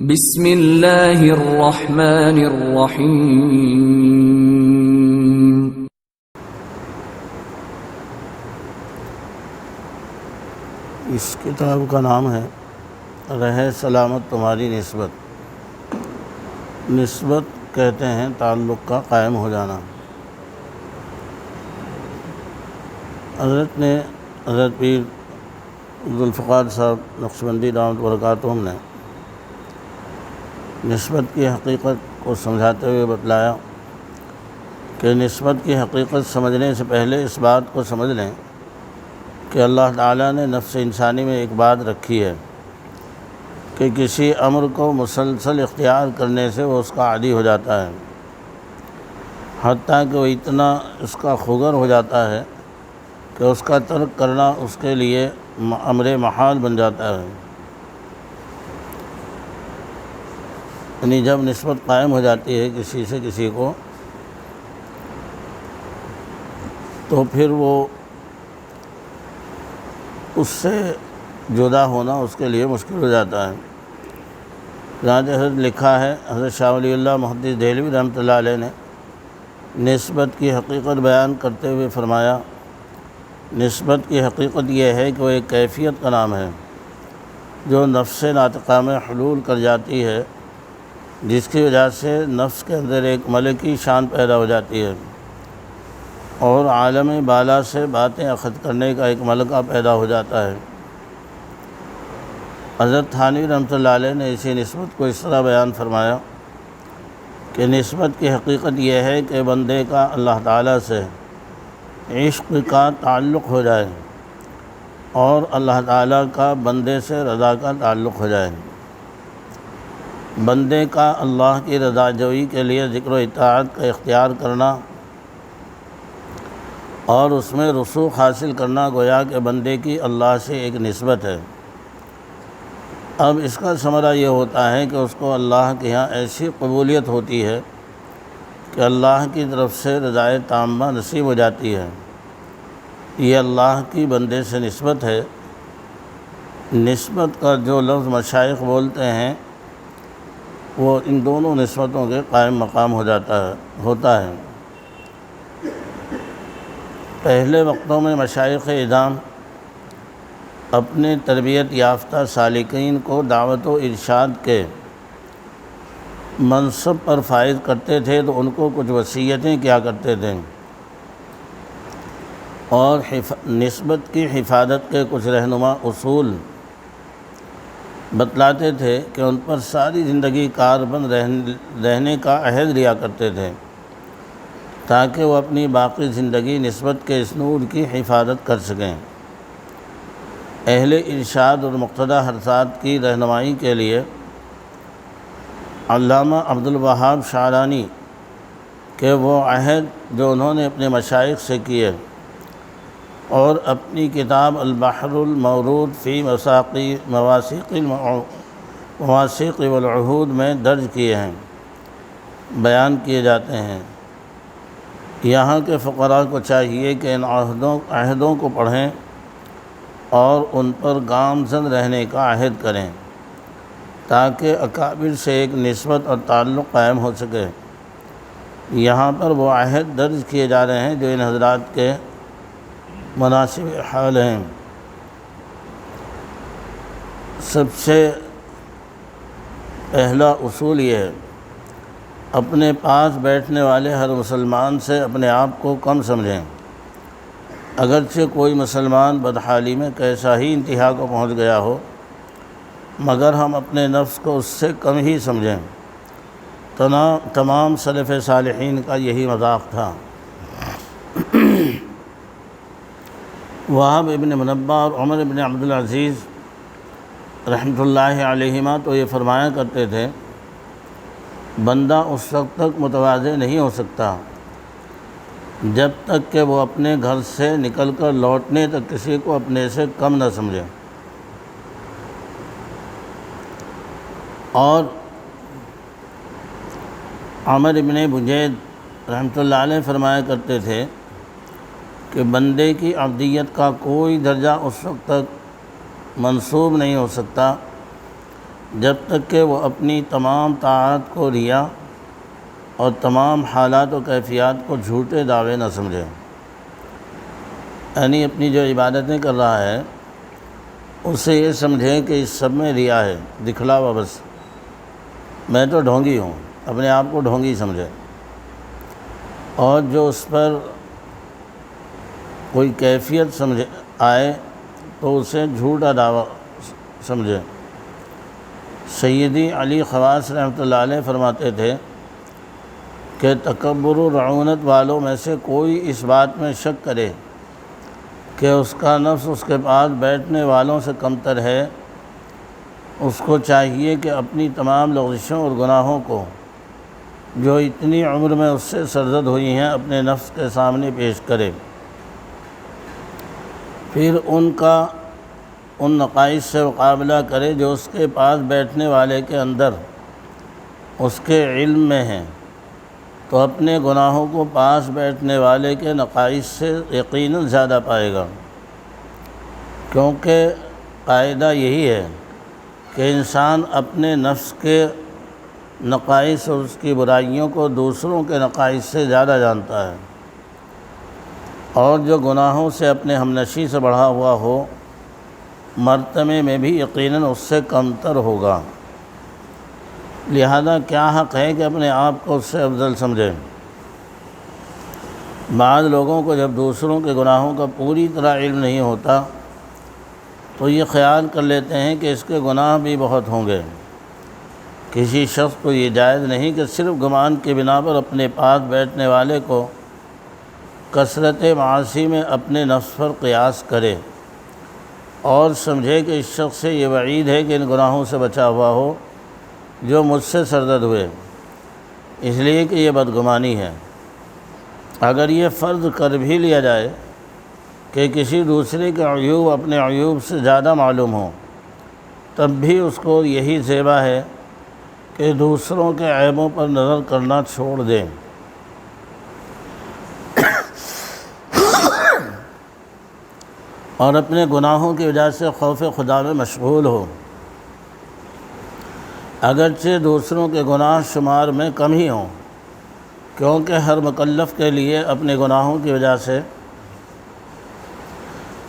بسم اللہ الرحمن الرحیم۔ اس کتاب کا نام ہے رہے سلامت تمہاری نسبت۔ نسبت کہتے ہیں تعلق کا قائم ہو جانا۔ حضرت پیر ذوالفقار صاحب نقشبندی دامت برکاتہم نے نسبت کی حقیقت کو سمجھاتے ہوئے بتلایا کہ نسبت کی حقیقت سمجھنے سے پہلے اس بات کو سمجھ لیں کہ اللہ تعالیٰ نے نفس انسانی میں ایک بات رکھی ہے کہ کسی امر کو مسلسل اختیار کرنے سے وہ اس کا عادی ہو جاتا ہے، حتیٰ کہ وہ اتنا اس کا خوگر ہو جاتا ہے کہ اس کا ترک کرنا اس کے لیے امر محال بن جاتا ہے۔ یعنی جب نسبت قائم ہو جاتی ہے کسی سے کسی کو، تو پھر وہ اس سے جدا ہونا اس کے لیے مشکل ہو جاتا ہے۔ چنانچہ حضرت لکھا ہے، حضرت شاہ ولی اللہ محدث دہلوی رحمۃ اللہ علیہ نے نسبت کی حقیقت بیان کرتے ہوئے فرمایا، نسبت کی حقیقت یہ ہے کہ وہ ایک کیفیت کا نام ہے جو نفس ناطقہ میں حلول کر جاتی ہے، جس کی وجہ سے نفس کے اندر ایک ملکی شان پیدا ہو جاتی ہے اور عالم بالا سے باتیں اخذ کرنے کا ایک ملکہ پیدا ہو جاتا ہے۔ حضرت تھانوی رحمۃ اللہ علیہ نے اسی نسبت کو اس طرح بیان فرمایا کہ نسبت کی حقیقت یہ ہے کہ بندے کا اللہ تعالیٰ سے عشق کا تعلق ہو جائے اور اللہ تعالیٰ کا بندے سے رضا کا تعلق ہو جائے۔ بندے کا اللہ کی رضا جوئی کے لیے ذکر و اطاعت کا اختیار کرنا اور اس میں رسوخ حاصل کرنا گویا کہ بندے کی اللہ سے ایک نسبت ہے۔ اب اس کا ثمرہ یہ ہوتا ہے کہ اس کو اللہ کے یہاں ایسی قبولیت ہوتی ہے کہ اللہ کی طرف سے رضائے تامہ نصیب ہو جاتی ہے۔ یہ اللہ کی بندے سے نسبت ہے۔ نسبت کا جو لفظ مشائخ بولتے ہیں وہ ان دونوں نسبتوں کے قائم مقام ہوتا ہے۔ پہلے وقتوں میں مشائخ اعظام اپنے تربیت یافتہ سالکین کو دعوت و ارشاد کے منصب پر فائز کرتے تھے تو ان کو کچھ وصیتیں کیا کرتے تھے اور نسبت کی حفاظت کے کچھ رہنما اصول بتلاتے تھے کہ ان پر ساری زندگی کاربند رہنے کا عہد لیا کرتے تھے تاکہ وہ اپنی باقی زندگی نسبت کے اس نور کی حفاظت کر سکیں۔ اہل ارشاد اور مقتدی حرکات کی رہنمائی کے لیے علامہ عبدالوہاب شعرانی کے وہ عہد جو انہوں نے اپنے مشائخ سے کیے اور اپنی کتاب البحر المورود فی مواثیق والعہود میں درج کیے ہیں، بیان کیے جاتے ہیں۔ یہاں کے فقراء کو چاہیے کہ ان عہدوں کو پڑھیں اور ان پر گامزن رہنے کا عہد کریں تاکہ اکابر سے ایک نسبت اور تعلق قائم ہو سکے۔ یہاں پر وہ عہد درج کیے جا رہے ہیں جو ان حضرات کے مناسب حال ہیں۔ سب سے پہلا اصول یہ ہے، اپنے پاس بیٹھنے والے ہر مسلمان سے اپنے آپ کو کم سمجھیں، اگرچہ کوئی مسلمان بدحالی میں کیسا ہی انتہا کو پہنچ گیا ہو، مگر ہم اپنے نفس کو اس سے کم ہی سمجھیں۔ تمام سلف صالحین کا یہی مذاق تھا۔ وہب ابن منبہ اور عمر ابن عبدالعزیز رحمۃ اللہ علیہما تو یہ فرمایا کرتے تھے، بندہ اس وقت تک متواضع نہیں ہو سکتا جب تک کہ وہ اپنے گھر سے نکل کر لوٹنے تک کسی کو اپنے سے کم نہ سمجھے۔ اور عمر ابن بجید رحمۃ اللہ علیہ فرمایا کرتے تھے کہ بندے کی عبدیت کا کوئی درجہ اس وقت تک منسوب نہیں ہو سکتا جب تک کہ وہ اپنی تمام طاعات کو ریا اور تمام حالات و کیفیات کو جھوٹے دعوے نہ سمجھے۔ یعنی اپنی جو عبادتیں کر رہا ہے اسے یہ سمجھیں کہ اس سب میں ریا ہے، دکھلاوا، بس میں تو ڈھونگی ہوں، اپنے آپ کو ڈھونگی سمجھے۔ اور جو اس پر کوئی کیفیت سمجھے آئے تو اسے جھوٹا دعویٰ سمجھے۔ سیدی علی خواص رحمۃ اللہ علیہ فرماتے تھے کہ تکبر و رعونت والوں میں سے کوئی اس بات میں شک کرے کہ اس کا نفس اس کے پاس بیٹھنے والوں سے کمتر ہے، اس کو چاہیے کہ اپنی تمام لغزشوں اور گناہوں کو جو اتنی عمر میں اس سے سرزد ہوئی ہیں اپنے نفس کے سامنے پیش کرے، پھر ان نقائص سے مقابلہ کرے جو اس کے پاس بیٹھنے والے کے اندر اس کے علم میں ہیں، تو اپنے گناہوں کو پاس بیٹھنے والے کے نقائص سے یقیناً زیادہ پائے گا۔ کیونکہ قاعدہ یہی ہے کہ انسان اپنے نفس کے نقائص اور اس کی برائیوں کو دوسروں کے نقائص سے زیادہ جانتا ہے، اور جو گناہوں سے اپنے ہمنشی سے بڑھا ہوا ہو مرتبے میں بھی یقیناً اس سے کمتر ہوگا۔ لہذا کیا حق ہے کہ اپنے آپ کو اس سے افضل سمجھیں۔ بعض لوگوں کو جب دوسروں کے گناہوں کا پوری طرح علم نہیں ہوتا تو یہ خیال کر لیتے ہیں کہ اس کے گناہ بھی بہت ہوں گے۔ کسی شخص کو یہ جائز نہیں کہ صرف گمان کے بنا پر اپنے پاس بیٹھنے والے کو کثرت معاصی میں اپنے نفس پر قیاس کرے اور سمجھے کہ اس شخص سے یہ وعید ہے کہ ان گناہوں سے بچا ہوا ہو جو مجھ سے سرزد ہوئے، اس لیے کہ یہ بدگمانی ہے۔ اگر یہ فرض کر بھی لیا جائے کہ کسی دوسرے کے عیوب اپنے عیوب سے زیادہ معلوم ہوں، تب بھی اس کو یہی زیبا ہے کہ دوسروں کے عیبوں پر نظر کرنا چھوڑ دیں اور اپنے گناہوں کی وجہ سے خوف خدا میں مشغول ہو۔ اگرچہ دوسروں کے گناہ شمار میں کم ہی ہوں، کیونکہ ہر مکلف کے لیے اپنے گناہوں کی وجہ سے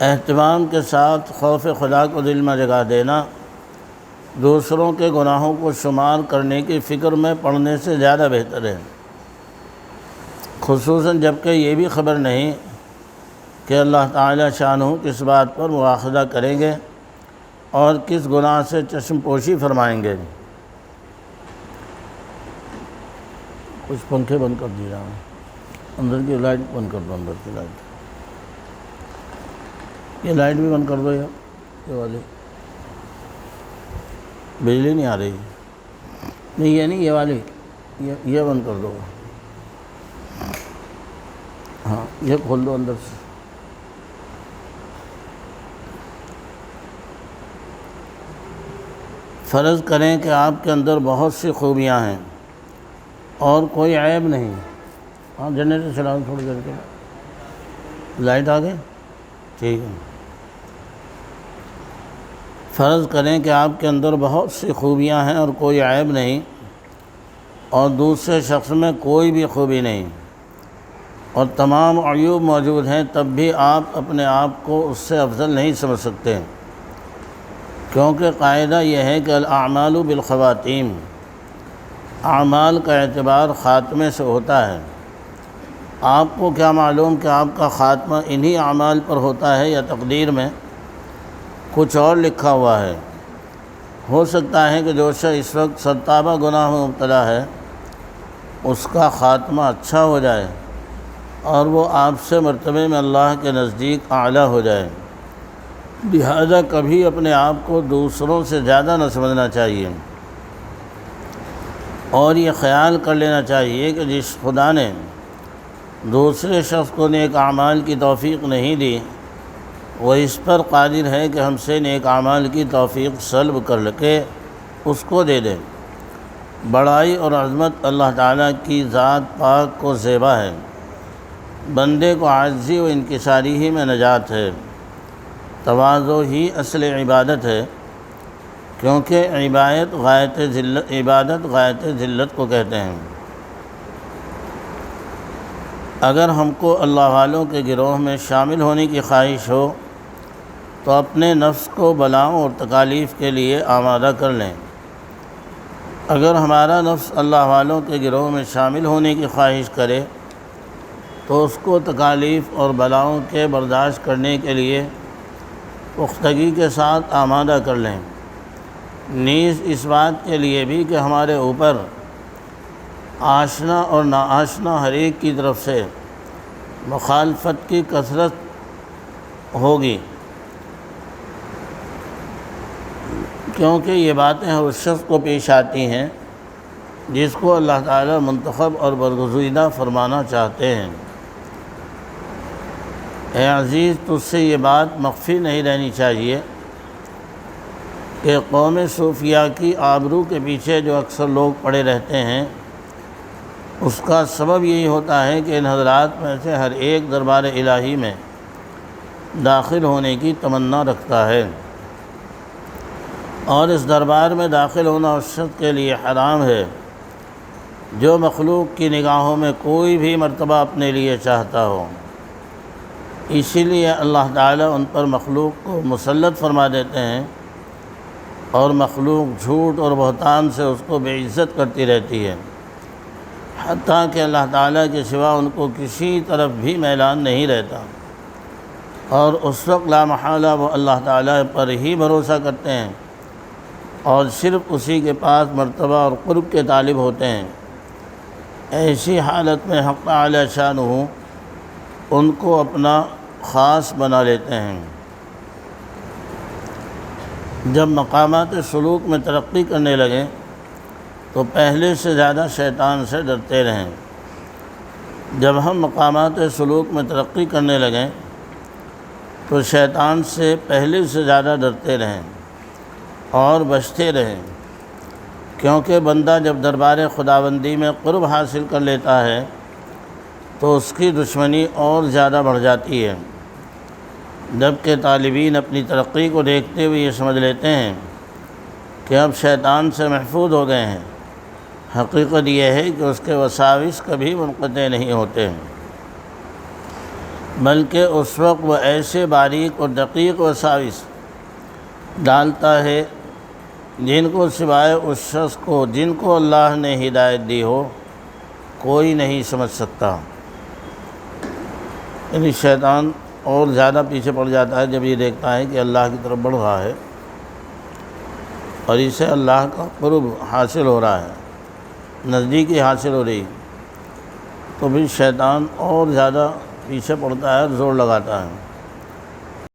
اہتمام کے ساتھ خوف خدا کو دل میں جگہ دینا دوسروں کے گناہوں کو شمار کرنے کی فکر میں پڑنے سے زیادہ بہتر ہے، خصوصاً جب کہ یہ بھی خبر نہیں کہ اللہ تعالیٰ شانہ کس بات پر مواخذہ کریں گے اور کس گناہ سے چشم پوشی فرمائیں گے۔ کچھ پنکھے بند کر دیا ہوں، اندر کی لائٹ بند کر دو، اندر کی لائٹ، یہ لائٹ بھی بند کر دو، یہ والی بجلی نہیں آ رہی، نہیں یہ نہیں، یہ والی یہ بند کر دو، ہاں یہ کھول دو اندر سے۔ فرض کریں کہ آپ کے اندر بہت سی خوبیاں ہیں اور کوئی عیب نہیں۔ ہاں جنریٹر چلاؤ تھوڑی دیر کے، لائٹ آ گئی، ٹھیک ہے۔ فرض کریں کہ آپ کے اندر بہت سی خوبیاں ہیں اور کوئی عیب نہیں، اور دوسرے شخص میں کوئی بھی خوبی نہیں اور تمام عیوب موجود ہیں، تب بھی آپ اپنے آپ کو اس سے افضل نہیں سمجھ سکتے، کیونکہ قاعدہ یہ ہے کہ الاعمال بالخواتیم، اعمال کا اعتبار خاتمے سے ہوتا ہے۔ آپ کو کیا معلوم کہ آپ کا خاتمہ انہی اعمال پر ہوتا ہے یا تقدیر میں کچھ اور لکھا ہوا ہے۔ ہو سکتا ہے کہ جو شخص اس وقت سرتابہ گناہ میں مبتلا ہے اس کا خاتمہ اچھا ہو جائے اور وہ آپ سے مرتبے میں اللہ کے نزدیک اعلیٰ ہو جائے۔ لہذا کبھی اپنے آپ کو دوسروں سے زیادہ نہ سمجھنا چاہیے، اور یہ خیال کر لینا چاہیے کہ جس خدا نے دوسرے شخص کو نیک اعمال کی توفیق نہیں دی، وہ اس پر قادر ہے کہ ہم سے نیک اعمال کی توفیق سلب کر کے اس کو دے دیں۔ بڑائی اور عظمت اللہ تعالیٰ کی ذات پاک کو زیبا ہے، بندے کو عاجزی و انکساری ہی میں نجات ہے، تواضع ہی اصل عبادت ہے۔ کیونکہ عبادت غایت ذلت کو کہتے ہیں۔ اگر ہم کو اللہ والوں کے گروہ میں شامل ہونے کی خواہش ہو تو اپنے نفس کو بلاؤں اور تکالیف کے لیے آمادہ کر لیں۔ اگر ہمارا نفس اللہ والوں کے گروہ میں شامل ہونے کی خواہش کرے تو اس کو تکالیف اور بلاؤں کے برداشت کرنے کے لیے پختگی کے ساتھ آمادہ کر لیں، نیز اس بات کے لیے بھی کہ ہمارے اوپر آشنا اور ناآشنا ہر ایک کی طرف سے مخالفت کی کثرت ہوگی، کیونکہ یہ باتیں اس شخص کو پیش آتی ہیں جس کو اللہ تعالیٰ منتخب اور برگزیدہ فرمانا چاہتے ہیں۔ اے عزیز، تجھ سے یہ بات مخفی نہیں رہنی چاہیے کہ قوم صوفیہ کی آبرو کے پیچھے جو اکثر لوگ پڑے رہتے ہیں، اس کا سبب یہی ہوتا ہے کہ ان حضرات میں سے ہر ایک دربار الہی میں داخل ہونے کی تمنا رکھتا ہے، اور اس دربار میں داخل ہونا اس شخص کے لیے حرام ہے جو مخلوق کی نگاہوں میں کوئی بھی مرتبہ اپنے لیے چاہتا ہو۔ اسی لیے اللہ تعالیٰ ان پر مخلوق کو مسلط فرما دیتے ہیں، اور مخلوق جھوٹ اور بہتان سے اس کو بے عزت کرتی رہتی ہے، حتیٰ کہ اللہ تعالیٰ کے سوا ان کو کسی طرف بھی میلان نہیں رہتا، اور اس وقت لا محالہ وہ اللہ تعالیٰ پر ہی بھروسہ کرتے ہیں اور صرف اسی کے پاس مرتبہ اور قرب کے طالب ہوتے ہیں۔ ایسی حالت میں حق تعالی شانہ ان کو اپنا خاص بنا لیتے ہیں۔ جب مقامات سلوک میں ترقی کرنے لگیں تو پہلے سے زیادہ شیطان سے ڈرتے رہیں۔ جب ہم مقامات سلوک میں ترقی کرنے لگیں تو شیطان سے پہلے سے زیادہ ڈرتے رہیں اور بچتے رہیں، کیونکہ بندہ جب دربار خداوندی میں قرب حاصل کر لیتا ہے تو اس کی دشمنی اور زیادہ بڑھ جاتی ہے، جبکہ طالبین اپنی ترقی کو دیکھتے ہوئے یہ سمجھ لیتے ہیں کہ اب شیطان سے محفوظ ہو گئے ہیں۔ حقیقت یہ ہے کہ اس کے وساوس کبھی منقطع نہیں ہوتے ہیں، بلکہ اس وقت وہ ایسے باریک اور دقیق وساوس ڈالتا ہے جن کو سوائے اس شخص کو جن کو اللہ نے ہدایت دی ہو کوئی نہیں سمجھ سکتا۔ یعنی شیطان اور زیادہ پیچھے پڑ جاتا ہے جب یہ دیکھتا ہے کہ اللہ کی طرف بڑھ رہا ہے اور اسے اللہ کا قرب حاصل ہو رہا ہے، نزدیکی حاصل ہو رہی، تو پھر شیطان اور زیادہ پیچھے پڑتا ہے اور زور لگاتا ہے۔